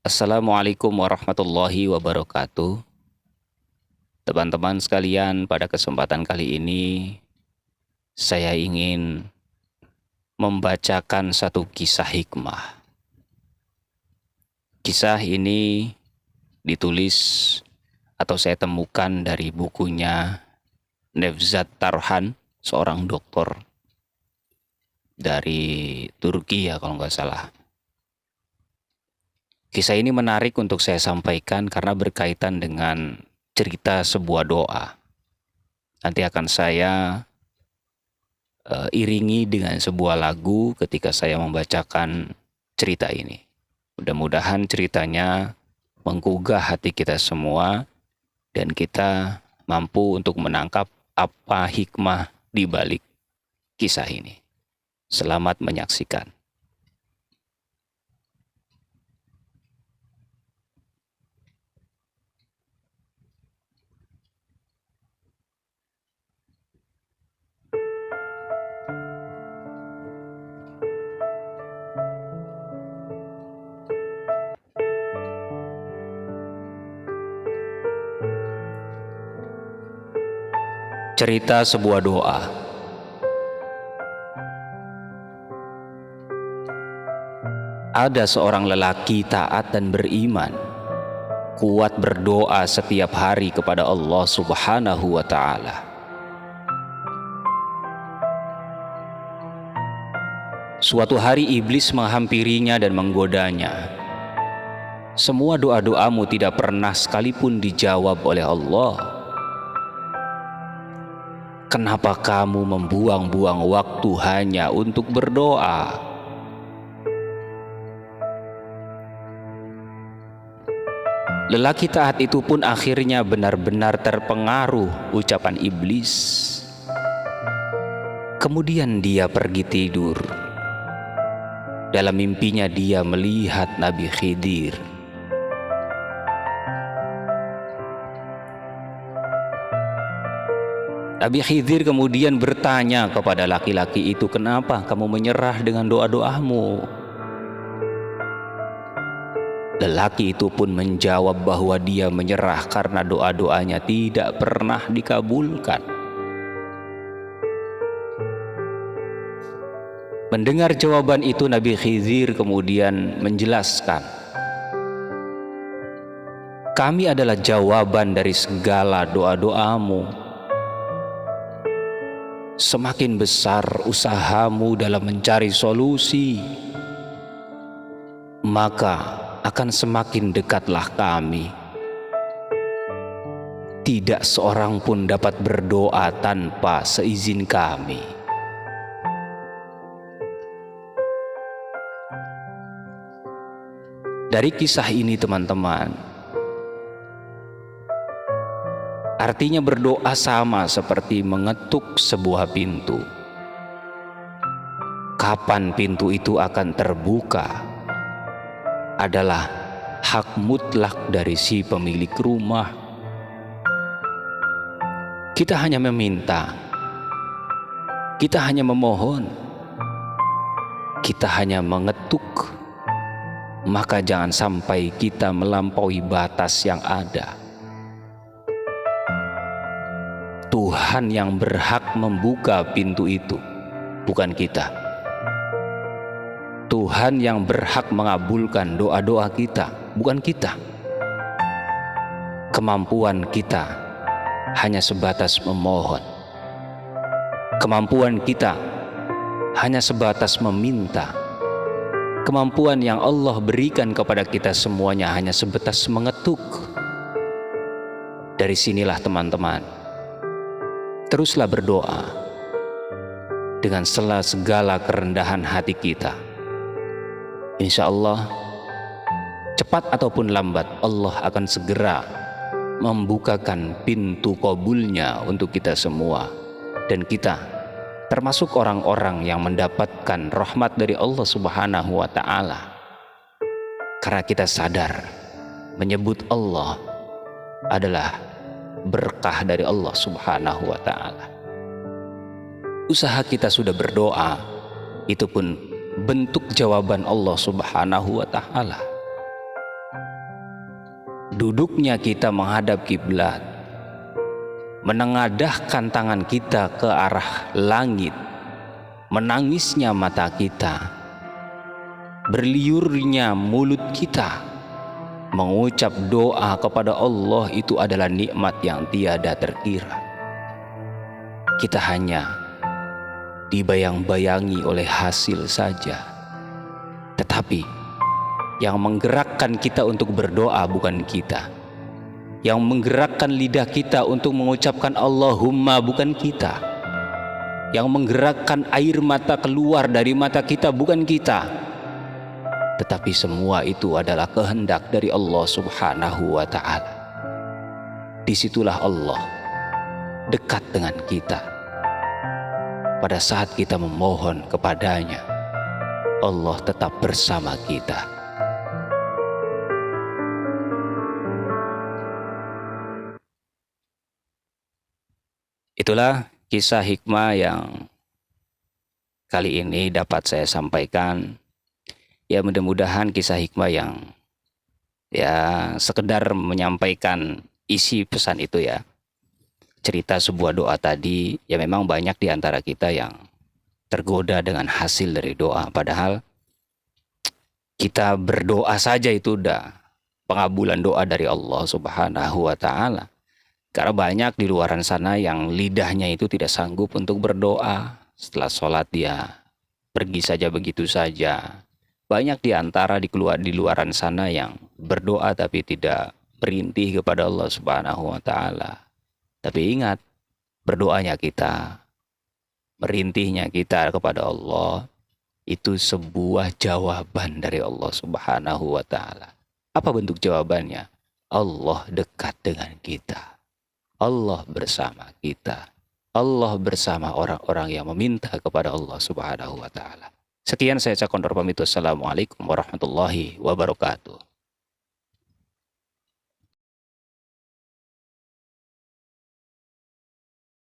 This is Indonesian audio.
Assalamualaikum warahmatullahi wabarakatuh. Teman-teman sekalian, pada kesempatan kali ini saya ingin membacakan satu kisah hikmah. Kisah ini ditulis atau saya temukan dari bukunya Nevzat Tarhan, seorang dokter dari Turki ya kalau nggak salah. Kisah ini menarik untuk saya sampaikan karena berkaitan dengan cerita sebuah doa. Nanti akan saya iringi dengan sebuah lagu ketika saya membacakan cerita ini. Mudah-mudahan ceritanya menggugah hati kita semua dan kita mampu untuk menangkap apa hikmah di balik kisah ini. Selamat menyaksikan. Cerita sebuah doa. Ada seorang lelaki taat dan beriman, kuat berdoa setiap hari kepada Allah Subhanahu wa Ta'ala. Suatu hari iblis menghampirinya dan menggodanya. Semua doa-doamu tidak pernah sekalipun dijawab oleh Allah. Kenapa kamu membuang-buang waktu hanya untuk berdoa? Lelaki taat itu pun akhirnya benar-benar terpengaruh ucapan iblis. Kemudian dia pergi tidur. Dalam mimpinya dia melihat Nabi Khidir. Nabi Khidir kemudian bertanya kepada laki-laki itu, "Kenapa kamu menyerah dengan doa-doamu?" Lelaki itu pun menjawab bahwa dia menyerah karena doa-doanya tidak pernah dikabulkan. Mendengar jawaban itu, Nabi Khidir kemudian menjelaskan, "Kami adalah jawaban dari segala doa-doamu. Semakin besar usahamu dalam mencari solusi, maka akan semakin dekatlah kami. Tidak seorang pun dapat berdoa tanpa seizin kami." Dari kisah ini teman-teman, artinya berdoa sama seperti mengetuk sebuah pintu. Kapan pintu itu akan terbuka adalah hak mutlak dari si pemilik rumah. Kita hanya meminta, kita hanya memohon, kita hanya mengetuk, maka jangan sampai kita melampaui batas yang ada. Tuhan yang berhak membuka pintu itu, bukan kita. Tuhan yang berhak mengabulkan doa-doa kita, bukan kita. Kemampuan kita hanya sebatas memohon. Kemampuan kita hanya sebatas meminta. Kemampuan yang Allah berikan kepada kita semuanya hanya sebatas mengetuk. Dari sinilah teman-teman, teruslah berdoa dengan segala kerendahan hati kita. Insya Allah, cepat ataupun lambat, Allah akan segera membukakan pintu kabulnya untuk kita semua. Dan kita termasuk orang-orang yang mendapatkan rahmat dari Allah Subhanahu wa Ta'ala. Karena kita sadar menyebut Allah adalah berkah dari Allah Subhanahu wa Ta'ala. Usaha kita sudah berdoa, itu pun bentuk jawaban Allah Subhanahu wa Ta'ala. duduknya kita menghadap kiblat, menengadahkan tangan kita ke arah langit, menangisnya mata kita, berliurnya mulut kita, mengucap doa kepada Allah, itu adalah nikmat yang tiada terkira. Kita hanya dibayang-bayangi oleh hasil saja, tetapi yang menggerakkan kita untuk berdoa bukan kita. Yang menggerakkan lidah kita untuk mengucapkan Allahumma bukan kita. Yang menggerakkan air mata keluar dari mata kita bukan kita. Tetapi semua itu adalah kehendak dari Allah Subhanahu wa ta'ala. Disitulah Allah dekat dengan kita. Pada saat kita memohon kepadanya, Allah tetap bersama kita. Itulah kisah hikmah yang kali ini dapat saya sampaikan. Ya, mudah-mudahan kisah hikmah yang sekedar menyampaikan isi pesan itu ya. Cerita sebuah doa tadi, ya memang banyak di antara kita yang tergoda dengan hasil dari doa. Padahal kita berdoa saja itu udah pengabulan doa dari Allah Subhanahu wa ta'ala. Karena banyak di luar sana yang lidahnya itu tidak sanggup untuk berdoa. Setelah sholat dia pergi saja begitu saja. Banyak di antara di luar sana yang berdoa tapi tidak berintih kepada Allah Subhanahu wa ta'ala. Tapi ingat, berdoanya kita, merintihnya kita kepada Allah, itu sebuah jawaban dari Allah Subhanahu wa ta'ala. Apa bentuk jawabannya? Allah dekat dengan kita. Allah bersama kita. Allah bersama orang-orang yang meminta kepada Allah Subhanahu wa ta'ala. Sekian saya Cak Kondor pamit. Wassalamualaikum warahmatullahi wabarakatuh.